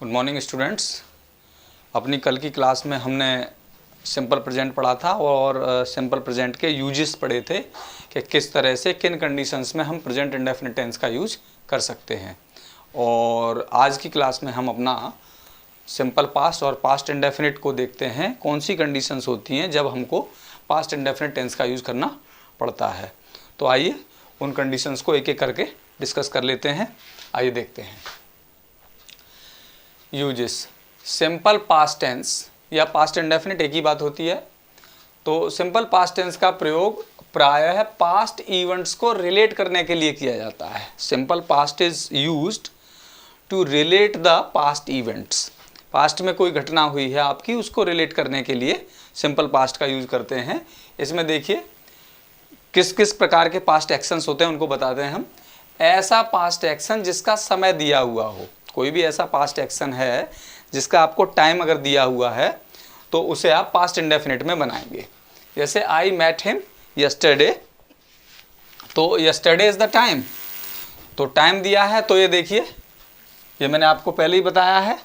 Good morning students. अपनी कल की क्लास में हमने सिंपल प्रेजेंट पढ़ा था और सिंपल प्रेजेंट के यूजेस पढ़े थे कि किस तरह से किन कंडीशंस में हम प्रेजेंट इंडेफिनिट टेंस का यूज कर सकते हैं। और आज की क्लास में हम अपना सिंपल पास्ट और पास्ट इंडेफिनिट को देखते हैं, कौन सी कंडीशंस होती हैं जब हमको पास्ट इंडेफिनिट टेंस का यूज़ करना पड़ता है। तो आइए उन कंडीशंस को एक एक करके डिस्कस कर लेते हैं। आइए देखते हैं। यूजेस सिंपल पास्ट टेंस या पास्ट इंडेफिनिट एक ही बात होती है। तो सिंपल पास्ट टेंस का प्रयोग प्रायः पास्ट इवेंट्स को रिलेट करने के लिए किया जाता है। Simple past is used to relate the past events. Past में कोई घटना हुई है आपकी, उसको रिलेट करने के लिए सिंपल पास्ट का यूज करते हैं। इसमें देखिए किस किस प्रकार के पास्ट एक्शंस होते हैं उनको बताते हैं हम। ऐसा पास्ट एक्शन जिसका समय दिया हुआ हो, कोई भी ऐसा पास्ट एक्शन है जिसका आपको टाइम अगर दिया हुआ है तो उसे आप पास्ट इंडेफिनिट में बनाएंगे। जैसे आई मेट हिम यस्टरडे, तो यस्टरडे इज द टाइम, तो टाइम दिया है। तो ये देखिए, ये मैंने आपको पहले ही बताया है,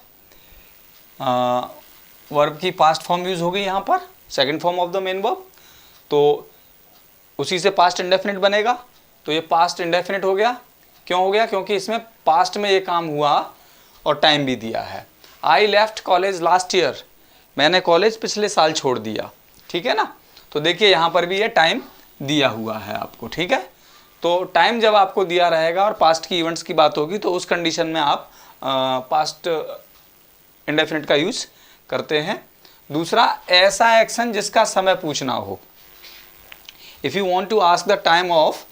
वर्ब की पास्ट फॉर्म यूज हो गई यहाँ पर, second form of the main verb, तो उसी से पास्ट इंडेफिनिट बनेगा। तो ये पास्ट इंडेफिनिट हो गया। क्यों हो गया? क्योंकि इसमें पास्ट में ये काम हुआ और टाइम भी दिया है। I left college last year, मैंने कॉलेज पिछले साल छोड़ दिया, ठीक है ना। तो देखिए यहाँ पर भी ये टाइम दिया हुआ है आपको, ठीक है। तो टाइम जब आपको दिया रहेगा और पास्ट की इवेंट्स की बात होगी तो उस कंडीशन में आप पास्ट इंडेफिनिट का यूज करते हैं। दूसरा, ऐसा एक्शन जिसका समय पूछना हो। If you want to ask the time of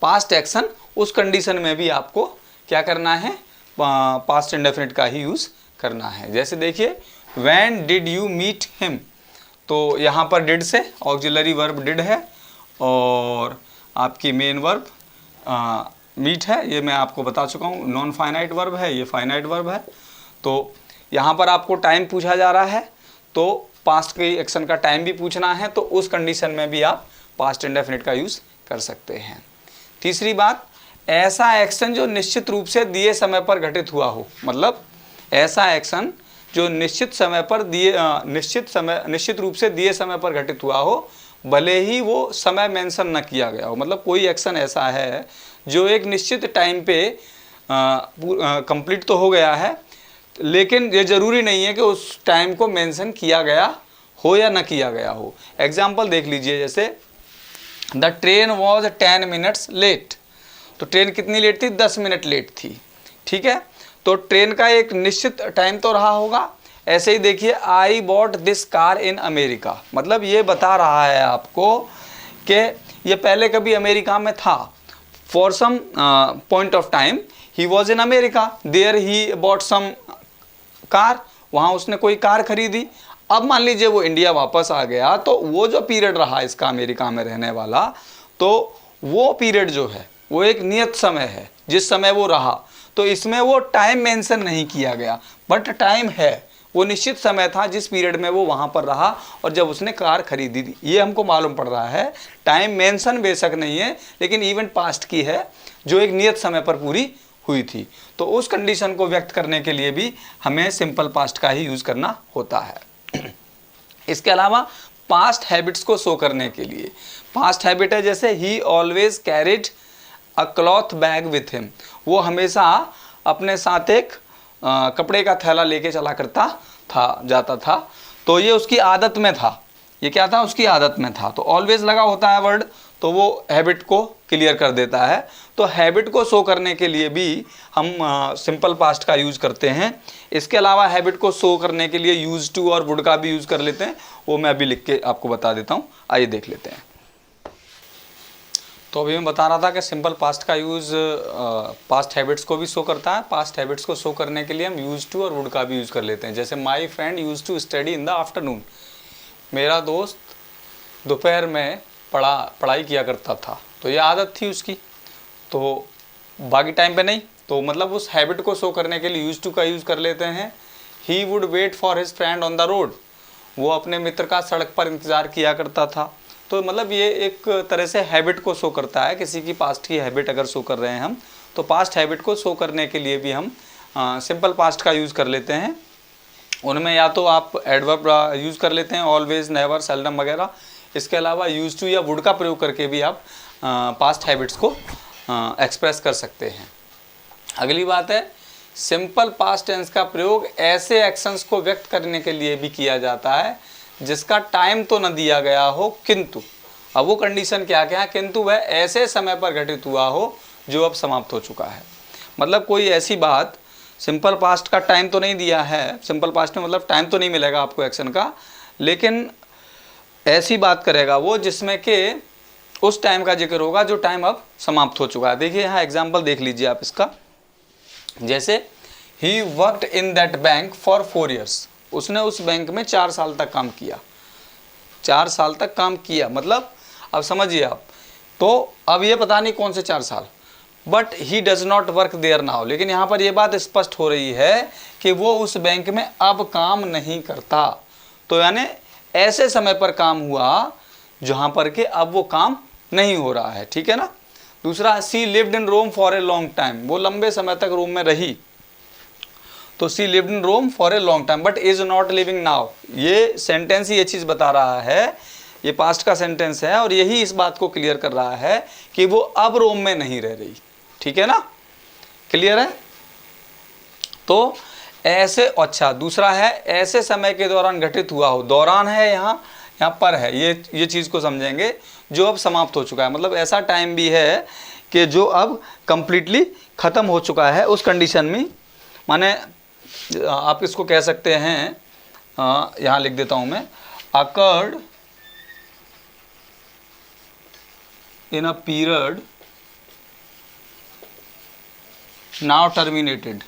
past action, उस कंडीशन में भी आपको क्या करना है? पास्ट इंडेफिनिट का ही यूज़ करना है। जैसे देखिए, when did you meet him, तो यहाँ पर डिड से ऑक्सिलरी वर्ब डिड है और आपकी मेन वर्ब मीट है। ये मैं आपको बता चुका हूँ, नॉन फाइनाइट वर्ब है, ये फाइनाइट वर्ब है। तो यहाँ पर आपको टाइम पूछा जा रहा है तो पास्ट के एक्शन का टाइम भी पूछना है, तो उस कंडीशन में भी आप पास्ट इंडेफिनिट का यूज़ कर सकते हैं। तीसरी बात, ऐसा एक्शन जो निश्चित रूप से दिए समय पर घटित हुआ हो। मतलब ऐसा एक्शन जो निश्चित रूप से दिए समय पर घटित हुआ हो, भले ही वो समय मेंशन न किया गया हो। मतलब कोई एक्शन ऐसा है जो एक निश्चित टाइम पे कंप्लीट तो हो गया है, लेकिन ये ज़रूरी नहीं है कि उस टाइम को मेंशन किया गया हो या न किया गया हो। एग्जाम्पल देख लीजिए, जैसे the train was 10 minutes late, तो ट्रेन कितनी लेट थी? 10 मिनट लेट थी, ठीक है। तो ट्रेन का एक निश्चित टाइम तो रहा होगा। ऐसे ही देखिए, I bought this car in America, मतलब ये बता रहा है आपको कि ये पहले कभी अमेरिका में था। For some point of time he was in America, there he bought some car, वहाँ उसने कोई कार खरीदी। अब मान लीजिए वो इंडिया वापस आ गया, तो वो जो पीरियड रहा इसका अमेरिका में रहने वाला, तो वो पीरियड जो है वो एक नियत समय है जिस समय वो रहा। तो इसमें वो टाइम मेंशन नहीं किया गया, बट टाइम है, वो निश्चित समय था जिस पीरियड में वो वहाँ पर रहा और जब उसने कार खरीदी थी। ये हमको मालूम पड़ रहा है, टाइम मेंशन बेशक नहीं है लेकिन इवेंट पास्ट की है जो एक नियत समय पर पूरी हुई थी। तो उस कंडीशन को व्यक्त करने के लिए भी हमें सिंपल पास्ट का ही यूज़ करना होता है। इसके अलावा पास्ट हैबिट्स को शो करने के लिए, पास्ट हैबिट है जैसे ही always carried a cloth bag with him, वो हमेशा अपने साथ एक कपड़े का थैला लेके चला करता था, जाता था। तो ये उसकी आदत में था, ये क्या था? उसकी आदत में था। तो ऑलवेज लगा होता है वर्ड, तो वो हैबिट को क्लियर कर देता है। तो हैबिट को शो करने के लिए भी हम सिंपल पास्ट का यूज़ करते हैं। इसके अलावा हैबिट को शो करने के लिए यूज टू और वुड का भी यूज़ कर लेते हैं, वो मैं अभी लिख के आपको बता देता हूँ। आइए देख लेते हैं। तो अभी मैं बता रहा था कि सिंपल पास्ट का यूज़ पास्ट हैबिट्स को भी शो करता है। पास्ट हैबिट्स को शो करने के लिए हम यूज टू और वुड का भी यूज़ कर लेते हैं। जैसे my friend use to study in the afternoon, मेरा दोस्त दोपहर में पढ़ाई किया करता था। तो ये आदत थी उसकी, तो बाकी टाइम पे नहीं। तो मतलब उस हैबिट को शो करने के लिए यूज टू का यूज़ कर लेते हैं। He would wait for his friend on the road, वो अपने मित्र का सड़क पर इंतज़ार किया करता था। तो मतलब ये एक तरह से हैबिट को शो करता है, किसी की पास्ट की हैबिट अगर शो कर रहे हैं हम, तो पास्ट हैबिट को शो करने के लिए भी हम सिंपल पास्ट का यूज़ कर लेते हैं। उनमें या तो आप एडवर्ब यूज़ कर लेते हैं, ऑलवेज, नेवर, सेल्डम वगैरह। इसके अलावा यूज टू या वुड का प्रयोग करके भी आप पास्ट हैबिट्स को एक्सप्रेस कर सकते हैं। अगली बात है, सिंपल पास्ट टेंस का प्रयोग ऐसे एक्शंस को व्यक्त करने के लिए भी किया जाता है जिसका टाइम तो न दिया गया हो, किंतु, अब वो कंडीशन क्या क्या है, किंतु वह ऐसे समय पर घटित हुआ हो जो अब समाप्त हो चुका है। मतलब कोई ऐसी बात, सिंपल पास्ट का टाइम तो नहीं दिया है, सिंपल पास्ट में मतलब टाइम तो नहीं मिलेगा आपको एक्शन का, लेकिन ऐसी बात करेगा वो जिसमें कि उस टाइम का जिक्र होगा जो टाइम अब समाप्त हो चुका है। देखिए यहाँ एग्जाम्पल देख लीजिए आप इसका, जैसे he worked in that bank for 4 years, उसने उस बैंक में 4 साल तक काम किया, 4 साल तक काम किया, मतलब अब समझिए आप, तो अब ये पता नहीं कौन से 4 साल, but he does not work there now. लेकिन यहाँ पर यह बात स्पष्ट हो रही है कि वो उस बैंक में अब काम नहीं करता, तो यानी ऐसे समय पर काम हुआ जहाँ पर कि अब वो काम नहीं हो रहा है, ठीक है ना। दूसरा, she lived in Rome for a long time, वो लंबे समय तक रोम में रही, तो she lived in Rome for a long time but is not living now. ये सेंटेंस ही ये चीज़ बता रहा है, ये पास्ट का सेंटेंस है और यही इस बात को क्लियर कर रहा है कि वो अब रोम में नहीं रह रही, ठीक है ना, क्लियर है। तो ऐसे, अच्छा दूसरा है, ऐसे समय के दौरान घटित हुआ हो, दौरान है यहाँ पर है, ये चीज़ को समझेंगे, जो अब समाप्त हो चुका है, मतलब ऐसा टाइम भी है कि जो अब कंप्लीटली ख़त्म हो चुका है उस कंडीशन में, माने आप इसको कह सकते हैं, यहाँ लिख देता हूँ मैं, occurred in a period now terminated,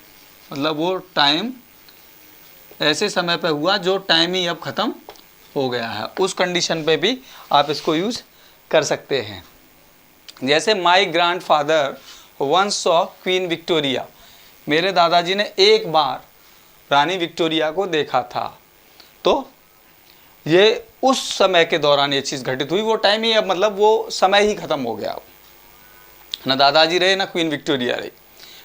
मतलब वो टाइम ऐसे समय पे हुआ जो टाइम ही अब ख़त्म हो गया है, उस कंडीशन पे भी आप इसको यूज़ कर सकते हैं। जैसे my grandfather once saw Queen Victoria, मेरे दादाजी ने एक बार रानी विक्टोरिया को देखा था, तो ये उस समय के दौरान ये चीज़ घटित हुई, वो टाइम ही अब मतलब वो समय ही ख़त्म हो गया, ना दादाजी रहे ना क्वीन विक्टोरिया रही।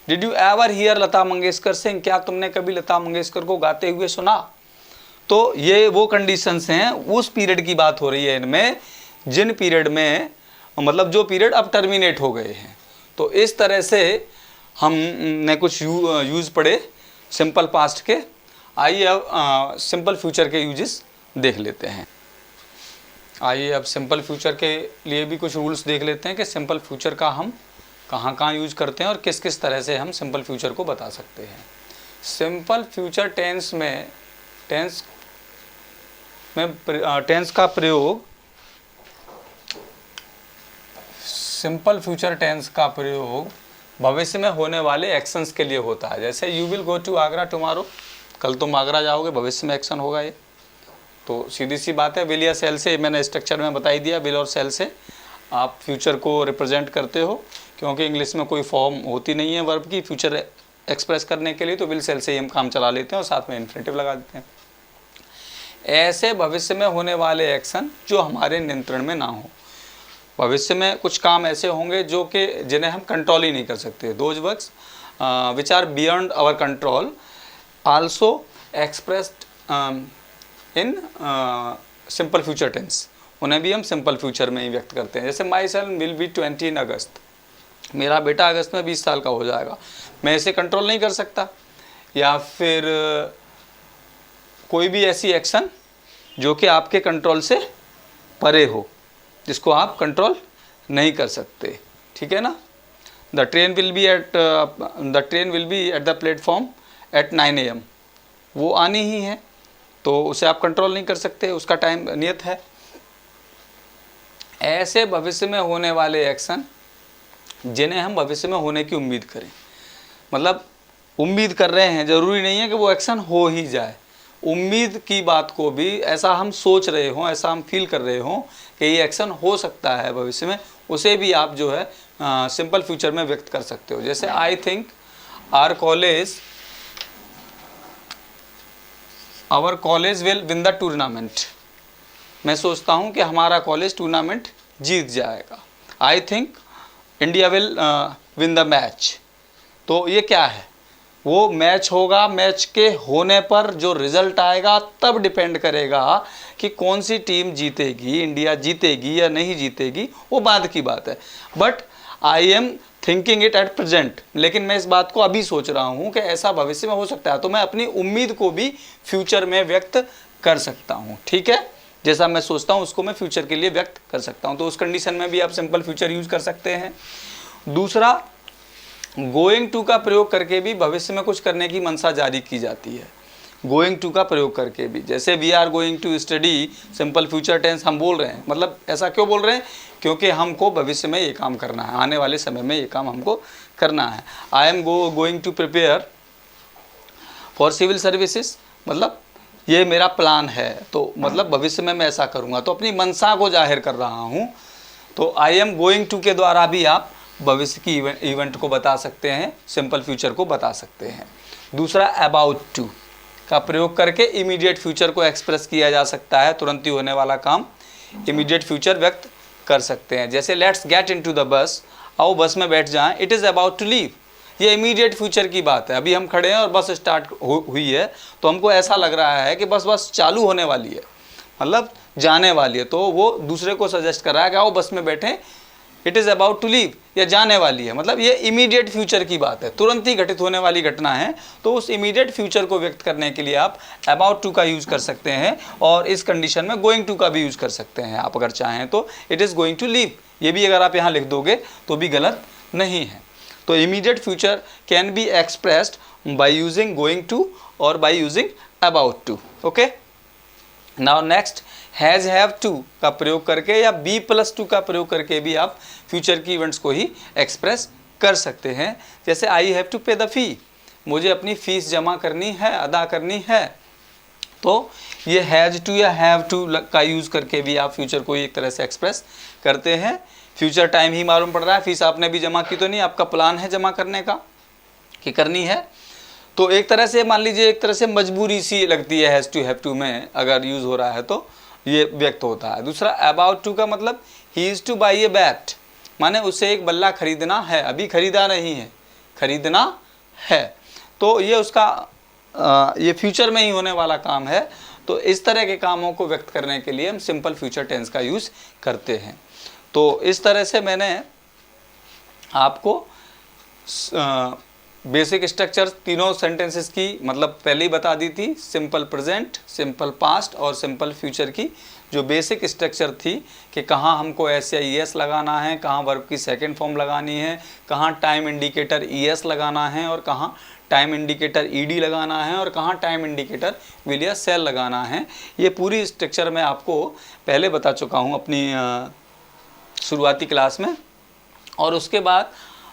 Did you ever here Lata Mangeshkar सिंग, क्या तुमने कभी लता मंगेशकर को गाते हुए सुना। तो ये वो कंडीशंस हैं, उस पीरियड की बात हो रही है इनमें, जिन पीरियड में मतलब जो पीरियड अब टर्मिनेट हो गए हैं। तो इस तरह से हमने कुछ यूज़ पढ़े सिंपल पास्ट के। आइए अब सिंपल फ्यूचर के यूजेस देख लेते हैं। आइए अब सिंपल फ्यूचर के लिए भी कुछ रूल्स देख लेते हैं कि सिंपल फ्यूचर का हम कहाँ कहाँ यूज करते हैं और किस किस तरह से हम सिंपल फ्यूचर को बता सकते हैं। सिंपल फ्यूचर टेंस का प्रयोग, सिंपल फ्यूचर टेंस का प्रयोग भविष्य में होने वाले एक्शंस के लिए होता है। जैसे you will go to Agra tomorrow, कल तुम आगरा जाओगे, भविष्य में एक्शन होगा ये। तो सीधी सी बात है, विल या सेल से, मैंने स्ट्रक्चर में बता ही दिया, विल और सेल से आप फ्यूचर को रिप्रेजेंट करते हो, क्योंकि इंग्लिश में कोई फॉर्म होती नहीं है वर्ब की फ्यूचर एक्सप्रेस करने के लिए, तो विल सेल से ही हम काम चला लेते हैं और साथ में इन्फिनेटिव लगा देते हैं। ऐसे भविष्य में होने वाले एक्शन जो हमारे नियंत्रण में ना हो। भविष्य में कुछ काम ऐसे होंगे जो कि जिन्हें हम कंट्रोल ही नहीं कर सकते, those works which are beyond our control also expressed in simple future tense, उन्हें भी हम सिंपल फ्यूचर में ही व्यक्त करते हैं। जैसे माई सन विल बी 20 इन अगस्त, मेरा बेटा अगस्त में 20 साल का हो जाएगा, मैं इसे कंट्रोल नहीं कर सकता। या फिर कोई भी ऐसी एक्शन जो कि आपके कंट्रोल से परे हो, जिसको आप कंट्रोल नहीं कर सकते, ठीक है ना। The train will be at the platform eight 9 AM, वो आनी ही है, तो उसे आप कंट्रोल नहीं कर सकते, उसका टाइम नियत है। ऐसे भविष्य में होने वाले एक्शन जिन्हें हम भविष्य में होने की उम्मीद करें, मतलब उम्मीद कर रहे हैं, ज़रूरी नहीं है कि वो एक्शन हो ही जाए, उम्मीद की बात को भी ऐसा हम सोच रहे हों, ऐसा हम फील कर रहे हों कि ये एक्शन हो सकता है भविष्य में, उसे भी आप जो है सिंपल फ्यूचर में व्यक्त कर सकते हो। जैसे I think our college will win the tournament, मैं सोचता हूँ कि हमारा कॉलेज टूर्नामेंट जीत जाएगा। I think India will win the match, तो ये क्या है, वो मैच होगा, मैच के होने पर जो रिजल्ट आएगा तब डिपेंड करेगा कि कौन सी टीम जीतेगी, इंडिया जीतेगी या नहीं जीतेगी, वो बाद की बात है। But I am thinking it at present, लेकिन मैं इस बात को अभी सोच रहा हूँ कि ऐसा भविष्य में हो सकता है, तो मैं अपनी उम्मीद को भी फ्यूचर में व्यक्त कर सकता हूँ। ठीक है, जैसा मैं सोचता हूँ उसको मैं फ्यूचर के लिए व्यक्त कर सकता हूँ, तो उस कंडीशन में भी आप सिंपल फ्यूचर यूज कर सकते हैं। दूसरा, गोइंग टू का प्रयोग करके भी भविष्य में कुछ करने की मंशा जारी की जाती है। गोइंग टू का प्रयोग करके भी, जैसे we are going to study, simple future tense हम बोल रहे हैं, मतलब ऐसा क्यों बोल रहे हैं, क्योंकि हमको भविष्य में ये काम करना है, आने वाले समय में ये काम हमको करना है। I am going to prepare for civil services, मतलब ये मेरा प्लान है, तो मतलब भविष्य में मैं ऐसा करूँगा, तो अपनी मंशा को जाहिर कर रहा हूँ। तो आई एम गोइंग टू के द्वारा भी आप भविष्य की इवेंट को बता सकते हैं, सिंपल फ्यूचर को बता सकते हैं। दूसरा, अबाउट टू का प्रयोग करके इमीडिएट फ्यूचर को एक्सप्रेस किया जा सकता है, तुरंत ही होने वाला काम इमीडिएट फ्यूचर व्यक्त कर सकते हैं। जैसे let's get into the bus, आओ बस में बैठ जाएं, it is about to leave, ये इमीडिएट फ्यूचर की बात है। अभी हम खड़े हैं और बस स्टार्ट हुई है, तो हमको ऐसा लग रहा है कि बस चालू होने वाली है, मतलब जाने वाली है, तो वो दूसरे को सजेस्ट कर रहा है कि आओ बस में बैठें, it is about to leave, या जाने वाली है, मतलब ये इमीडिएट फ्यूचर की बात है, तुरंत ही घटित होने वाली घटना है। तो उस इमीडिएट फ्यूचर को व्यक्त करने के लिए आप अबाउट टू का यूज़ कर सकते हैं, और इस कंडीशन में गोइंग टू का भी यूज़ कर सकते हैं आप अगर चाहें तो। It is going to leave, ये भी अगर आप यहाँ लिख दोगे तो भी गलत नहीं है। तो immediate future can be expressed by using going to और by using about to. Okay, now next, has have to का प्रयोग करके या B+2 का प्रयोग करके भी आप फ्यूचर की इवेंट्स को ही एक्सप्रेस कर सकते हैं। जैसे आई हैव टू पे द फी, मुझे अपनी फीस जमा करनी है, अदा करनी है, तो ये हैज़ टू या हैव टू का यूज़ करके भी आप फ्यूचर को एक तरह से एक्सप्रेस करते हैं। फ्यूचर टाइम ही मालूम पड़ रहा है, फीस आपने भी जमा की तो नहीं, आपका प्लान है जमा करने का कि करनी है, तो एक तरह से मान लीजिए एक तरह से मजबूरी सी लगती है हैज़ टू हैव टू में अगर यूज़ हो रहा है तो ये व्यक्त होता है। दूसरा, अबाउट टू का मतलब he is two by a bat, माने उसे एक बल्ला खरीदना है, अभी खरीदा नहीं है, खरीदना है, तो ये उसका ये फ्यूचर में ही होने वाला काम है। तो इस तरह के कामों को व्यक्त करने के लिए हम सिंपल फ्यूचर टेंस का यूज़ करते हैं। तो इस तरह से मैंने आपको बेसिक स्ट्रक्चर तीनों सेंटेंसेस की मतलब पहले ही बता दी थी, सिंपल प्रेजेंट, सिंपल पास्ट और सिंपल फ्यूचर की जो बेसिक स्ट्रक्चर थी कि कहाँ हमको एस या ईएस लगाना है, कहाँ वर्ब की सेकंड फॉर्म लगानी है, कहाँ टाइम इंडिकेटर ईएस लगाना है और कहाँ टाइम इंडिकेटर ईडी लगाना है और कहाँ टाइम इंडिकेटर विल या सेल लगाना है। ये पूरी स्ट्रक्चर मैं आपको पहले बता चुका हूँ अपनी शुरुआती क्लास में। और उसके बाद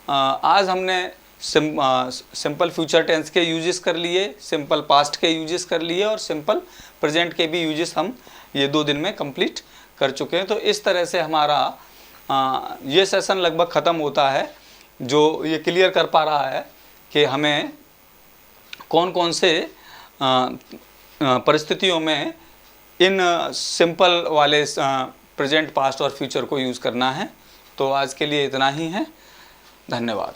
आज हमने सिंपल फ्यूचर टेंस के यूजेस कर लिए, सिंपल पास्ट के यूजेस कर लिए और सिंपल प्रेजेंट के भी यूजेस हम ये 2 दिन में कंप्लीट कर चुके हैं। तो इस तरह से हमारा ये सेशन लगभग ख़त्म होता है, जो ये क्लियर कर पा रहा है कि हमें कौन कौन से परिस्थितियों में इन सिंपल वाले प्रेजेंट, पास्ट और फ्यूचर को यूज़ करना है। तो आज के लिए इतना ही है, धन्यवाद।